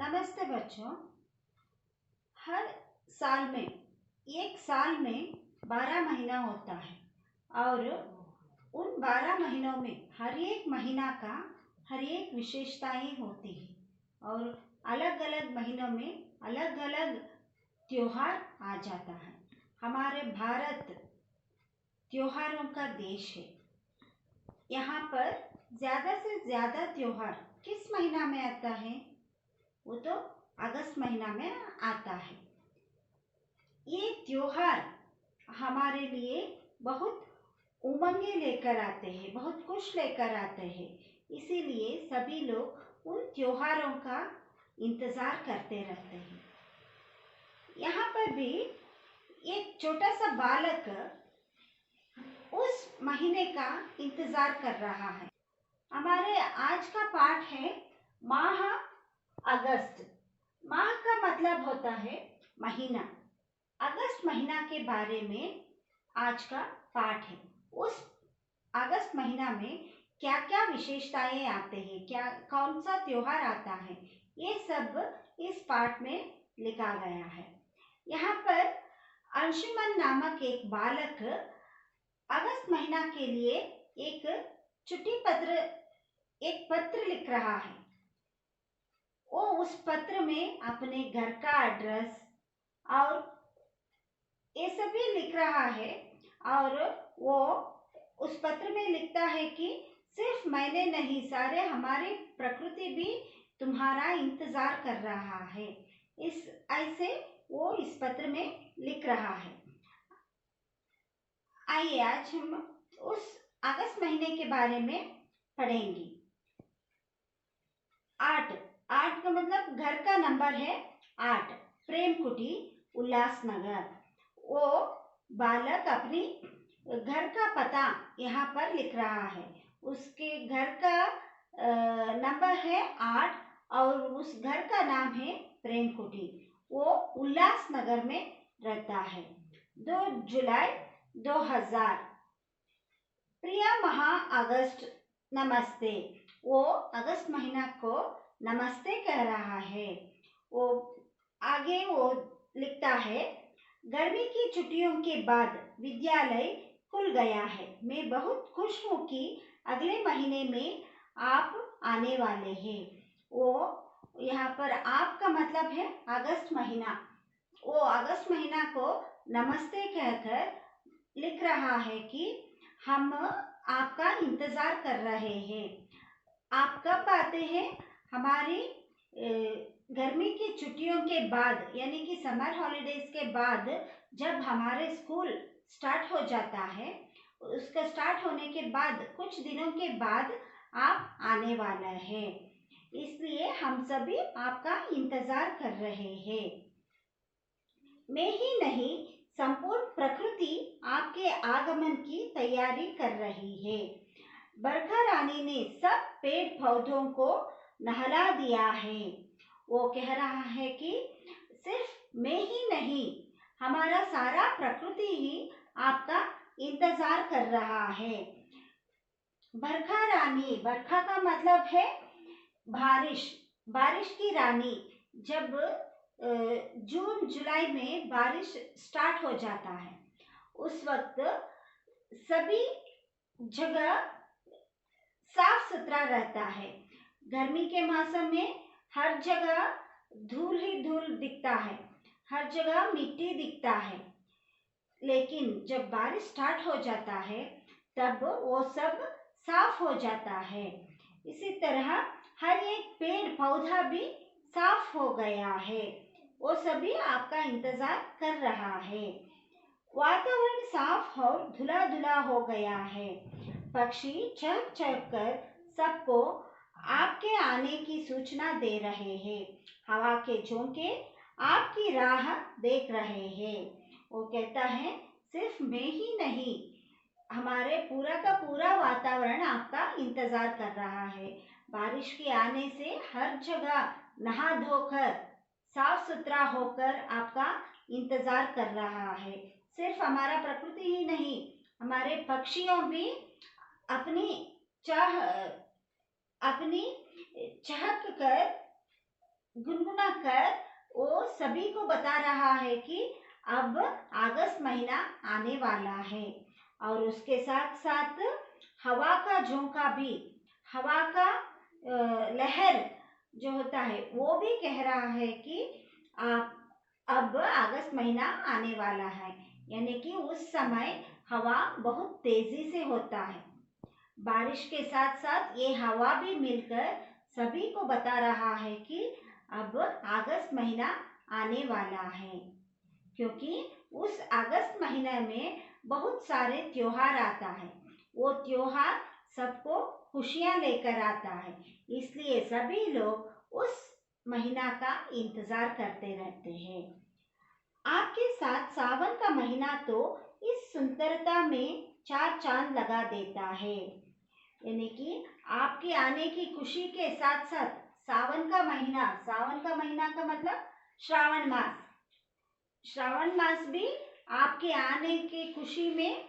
नमस्ते बच्चों। हर साल में एक साल में 12 महीना होता है और उन 12 महीनों में हर एक महीना का हर एक विशेषताएं होती है और अलग अलग महीनों में अलग अलग त्योहार आ जाता है। हमारे भारत त्योहारों का देश है। यहाँ पर ज़्यादा से ज़्यादा त्योहार किस महीना में आता है? वो तो अगस्त महीना में आता है। ये त्योहार हमारे लिए बहुत उमंगे लेकर आते हैं, बहुत खुश लेकर आते हैं। इसीलिए सभी लोग उन त्योहारों का इंतज़ार करते रहते हैं। यहाँ पर भी एक छोटा सा बालक उस महीने का इंतज़ार कर रहा है। हमारे आज का पाठ है माह अगस्त। माह का मतलब होता है महीना। अगस्त महीना के बारे में आज का पाठ है। उस अगस्त महीना में क्या क्या विशेषताएं आते हैं, क्या कौन सा त्योहार आता है, ये सब इस पाठ में लिखा गया है। यहाँ पर अंशुमन नामक एक बालक अगस्त महीना के लिए एक एक पत्र लिख रहा है। वो उस पत्र में अपने घर का एड्रेस और ये सभी लिख रहा है और वो उस पत्र में लिखता है कि सिर्फ मैंने नहीं, सारे हमारी प्रकृति भी तुम्हारा इंतजार कर रहा है। इस ऐसे वो इस पत्र में लिख रहा है। आइए आज हम उस अगस्त महीने के बारे में पढ़ेंगे। 8 का मतलब घर का नंबर है 8। प्रेम कुटी उल्लासनगर। वो बालक अपनी घर का पता यहाँ पर लिख रहा है। उसके घर का नंबर है 8 और उस घर का नाम है प्रेम कुटी। वो उल्लासनगर में रहता है। 2 जुलाई 2000। प्रिया महा अगस्त नमस्ते। वो अगस्त महीना को नमस्ते कह रहा है। वो आगे वो लिखता है, गर्मी की छुट्टियों के बाद विद्यालय खुल गया है। मैं बहुत खुश हूँ कि अगले महीने में आप आने वाले हैं। वो यहाँ पर आप का मतलब है अगस्त महीना। वो अगस्त महीना को नमस्ते कहकर लिख रहा है कि हम आपका इंतज़ार कर रहे हैं। आप कब आते हैं? हमारी गर्मी की छुट्टियों के बाद, यानी कि समर हॉलीडेज के बाद जब हमारे स्कूल स्टार्ट हो जाता है, उसका स्टार्ट होने के बाद कुछ दिनों के बाद आप आने वाला है। इसलिए हम सभी आपका इंतज़ार कर रहे हैं। मैं ही नहीं, संपूर्ण प्रकृति आपके आगमन की तैयारी कर रही है। बरखा रानी ने सब पेड़ पौधों को नहला दिया है। वो कह रहा है कि सिर्फ मैं ही नहीं, हमारा सारा प्रकृति ही आपका इंतजार कर रहा है। बरखा रानी, बरखा का मतलब है बारिश, बारिश की रानी। जब जून जुलाई में बारिश स्टार्ट हो जाता है, उस वक्त सभी जगह साफ सुथरा रहता है। गर्मी के मौसम में हर जगह धूल ही धूल दिखता है, हर जगह मिट्टी दिखता है। लेकिन जब बारिश स्टार्ट हो जाता है तब वो सब साफ हो जाता है। इसी तरह हर एक पेड़ पौधा भी साफ हो गया है। वो सभी आपका इंतजार कर रहा है। वातावरण साफ और धुला धुला हो गया है। पक्षी चहक चहक कर सबको आपके आने की सूचना दे रहे हैं। हवा के झोंके आपकी राह देख रहे हैं। वो कहता है सिर्फ मैं ही नहीं, हमारे पूरा का पूरा वातावरण आपका इंतजार कर रहा है। बारिश के आने से हर जगह नहा धोकर साफ सुथरा होकर आपका इंतजार कर रहा है। सिर्फ हमारा प्रकृति ही नहीं, हमारे पक्षियों भी अपनी चहक कर गुनगुना कर वो सभी को बता रहा है कि अब अगस्त महीना आने वाला है। और उसके साथ साथ हवा का झोंका भी, हवा का लहर जो होता है वो भी कह रहा है कि अब अगस्त महीना आने वाला है, यानी कि उस समय हवा बहुत तेजी से होता है। बारिश के साथ साथ ये हवा भी मिलकर सभी को बता रहा है कि अब अगस्त महीना आने वाला है, क्योंकि उस अगस्त महीने में बहुत सारे त्योहार आता है। वो त्योहार सबको खुशियां लेकर आता है, इसलिए सभी लोग उस महीना का इंतजार करते रहते हैं। आपके साथ सावन का महीना तो इस सुंदरता में चार चांद लगा देता है, यानी कि आपके आने की खुशी के साथ साथ सावन का महीना का मतलब श्रावण मास, श्रावण मास भी आपके आने की खुशी में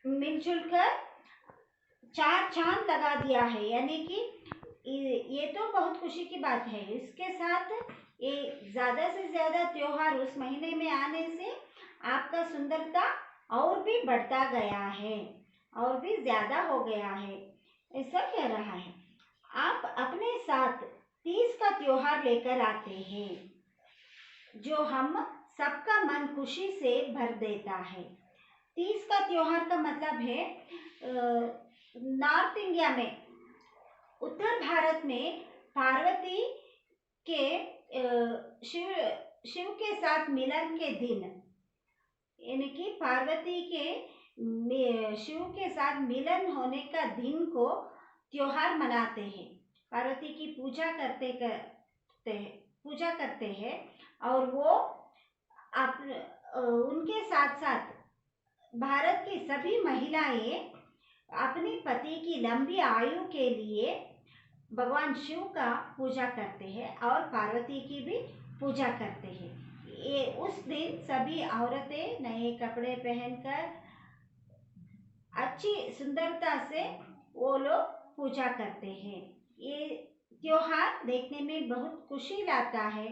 मिलजुल कर चार चांद लगा दिया है, यानी कि ये तो बहुत खुशी की बात है। इसके साथ ये ज़्यादा से ज़्यादा त्योहार उस महीने में आने से आपका सुंदरता और भी बढ़ता गया है, और भी ज़्यादा हो गया है, ऐसा कह रहा है। आप अपने साथ तीज का त्योहार लेकर आते हैं, जो हम सबका मन खुशी से भर देता है। तीज का त्योहार का मतलब है नॉर्थ इंडिया में, उत्तर भारत में पार्वती के शिव के साथ मिलन के दिन, यानी कि पार्वती के शिव के साथ मिलन होने का दिन को त्योहार मनाते हैं। पार्वती की पूजा करते हैं और वो उनके साथ साथ भारत की सभी महिलाएं अपने पति की लंबी आयु के लिए भगवान शिव का पूजा करते हैं और पार्वती की भी पूजा करते हैं। ये उस दिन सभी औरतें नए कपड़े पहनकर अच्छी सुंदरता से वो लोग पूजा करते हैं। ये त्योहार देखने में बहुत खुशी लाता है,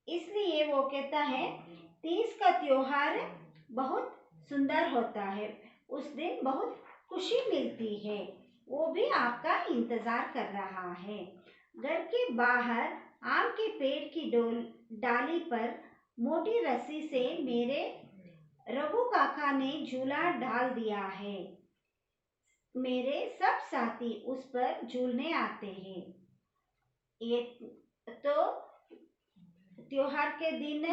इसलिए वो कहता है तीज का त्योहार बहुत सुंदर होता है, उस दिन बहुत खुशी मिलती है। वो भी आपका इंतजार कर रहा है। घर के बाहर आम के पेड़ की डाली पर मोटी रस्सी से मेरे रघु काका ने झूला डाल दिया है। मेरे सब साथी उस पर झूलने आते हैं। ये तो त्योहार के दिन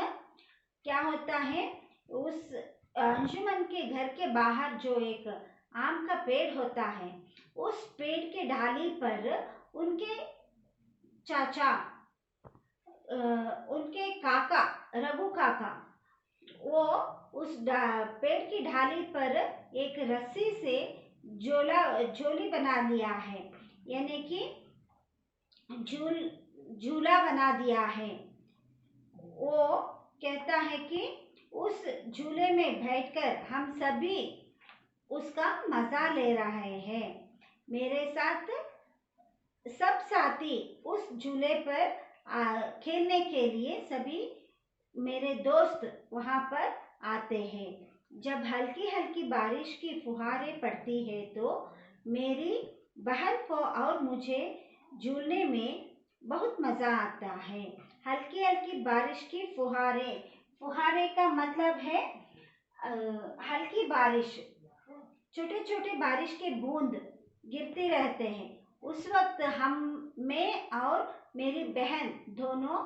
क्या होता है, उस अंजुमन के घर के बाहर जो एक आम का पेड़ होता है, उस पेड़ के डाली पर उनके चाचा, उनके काका रघु काका, वो उस पेड़ की ढाली पर एक रस्सी से झोली बना लिया है, यानी कि झूला बना दिया है। वो कहता है कि उस झूले में बैठकर हम सभी उसका मजा ले रहे हैं। मेरे साथ सब साथी उस झूले पर खेलने के लिए सभी मेरे दोस्त वहाँ पर आते हैं। जब हल्की हल्की बारिश की फुहारें पड़ती है तो मेरी बहन को और मुझे झूलने में बहुत मज़ा आता है। हल्की हल्की बारिश की फुहारे का मतलब है हल्की बारिश, छोटे छोटे बारिश के बूंद गिरते रहते हैं। उस वक्त मैं और मेरी बहन दोनों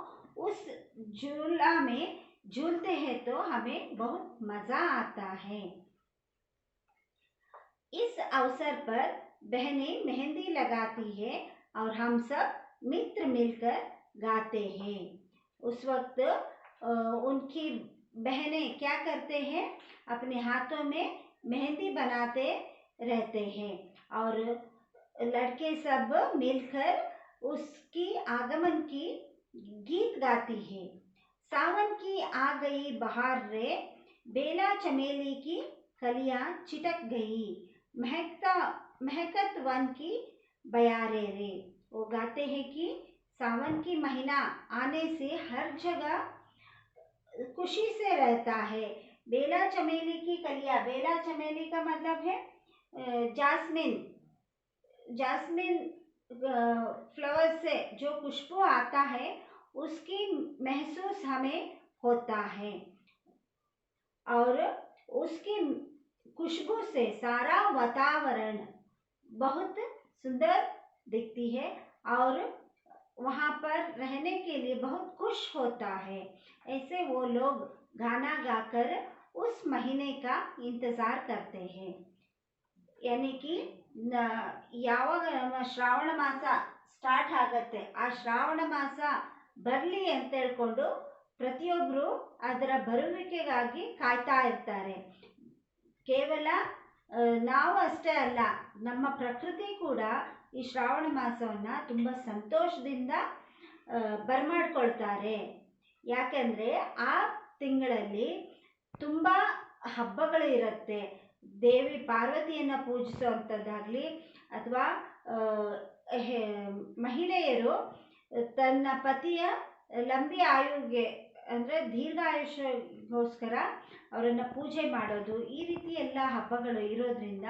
उस झूला में झूलते हैं तो हमें बहुत मज़ा आता है। इस अवसर पर बहनें मेहंदी लगाती है और हम सब मित्र मिलकर गाते हैं। उस वक्त उनकी बहनें क्या करते हैं, अपने हाथों में मेहंदी बनाते रहते हैं और लड़के सब मिलकर उसकी आगमन की गीत गाती है। सावन की आ गई बहार रे, बेला चमेली की कलियां चिटक गई, महकत वन की बयारे रे। वो गाते हैं कि सावन की महीना आने से हर जगह खुशी से रहता है। बेला चमेली की कलियां, बेला चमेली का मतलब है जास्मिन। जास्मिन फ्लावर से जो खुशबू आता है उसकी महसूस हमें होता है और उसकी खुशबू से सारा वातावरण बहुत सुंदर दिखती है और वहाँ पर रहने के लिए बहुत खुश होता है। ऐसे वो लोग गाना गाकर उस महीने का इंतज़ार करते हैं। यानी कि ಯಾವಾಗ ಶ್ರಾವಣ ಮಾಸ ಸ್ಟಾರ್ಟ್ ಆಗುತ್ತೆ ಆ ಶ್ರಾವಣ ಮಾಸ ಬರಲಿ ಅಂತ ಹೇಳ್ಕೊಂಡು ಪ್ರತಿಯೊಬ್ಬರು ಅದರ ಬರುವಿಕೆಗಾಗಿ ಕಾಯ್ತಾ ಇರ್ತಾರೆ. ಕೇವಲ ನಾವು ಅಷ್ಟೇ ಅಲ್ಲ, ನಮ್ಮ ಪ್ರಕೃತಿ ಕೂಡ ಈ ಶ್ರಾವಣ ಮಾಸವನ್ನು ತುಂಬ ಸಂತೋಷದಿಂದ ಬರಮಾಡ್ಕೊಳ್ತಾರೆ. ಯಾಕೆಂದರೆ ಆ ತಿಂಗಳಲ್ಲಿ ತುಂಬ ಹಬ್ಬಗಳು ಇರುತ್ತೆ. ದೇವಿ ಪಾರ್ವತಿಯನ್ನು ಪೂಜಿಸುವಂಥದ್ದಾಗಲಿ ಅಥವಾ ಮಹಿಳೆಯರು ತನ್ನ ಪತಿಯ ಲಂಬಿ ಆಯುಗೆ ಅಂದರೆ ದೀರ್ಘಾಯುಷ್ಯಗೋಸ್ಕರ ಅವರನ್ನು ಪೂಜೆ ಮಾಡೋದು, ಈ ರೀತಿ ಎಲ್ಲ ಹಬ್ಬಗಳು ಇರೋದ್ರಿಂದ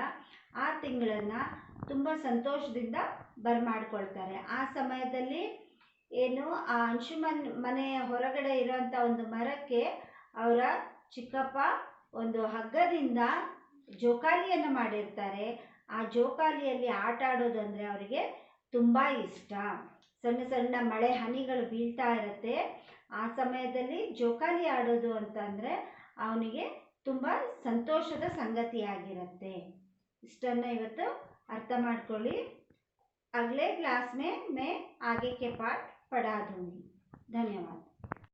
ಆ ತಿಂಗಳನ್ನು ತುಂಬ ಸಂತೋಷದಿಂದ ಬರಮಾಡ್ಕೊಳ್ತಾರೆ. ಆ ಸಮಯದಲ್ಲಿ ಏನು ಆ ಅಂಶುಮನ್ ಮನೆಯ ಹೊರಗಡೆ ಇರೋಂಥ ಒಂದು ಮರಕ್ಕೆ ಅವರ ಚಿಕ್ಕಪ್ಪ ಒಂದು ಹಗ್ಗದಿಂದ ಜೋಕಾಲಿಯನ್ನು ಮಾಡಿರ್ತಾರೆ. ಆ ಜೋಕಾಲಿಯಲ್ಲಿ ಆಟ ಆಡೋದಂದರೆ ಅವರಿಗೆ ತುಂಬ ಇಷ್ಟ. ಸಣ್ಣ ಸಣ್ಣ ಮಳೆ ಹನಿಗಳು ಬೀಳ್ತಾ ಇರುತ್ತೆ. ಆ ಸಮಯದಲ್ಲಿ ಜೋಕಾಲಿ ಆಡೋದು ಅಂತಂದರೆ ಅವನಿಗೆ ತುಂಬ ಸಂತೋಷದ ಸಂಗತಿಯಾಗಿರುತ್ತೆ. ಇಷ್ಟನ್ನು ಇವತ್ತು अर्थ ಮಾಡ್ಕೊಳ್ಳಿ. अगले क्लास में मैं आगे के पाठ पढ़ा दूँगी. धन्यवाद.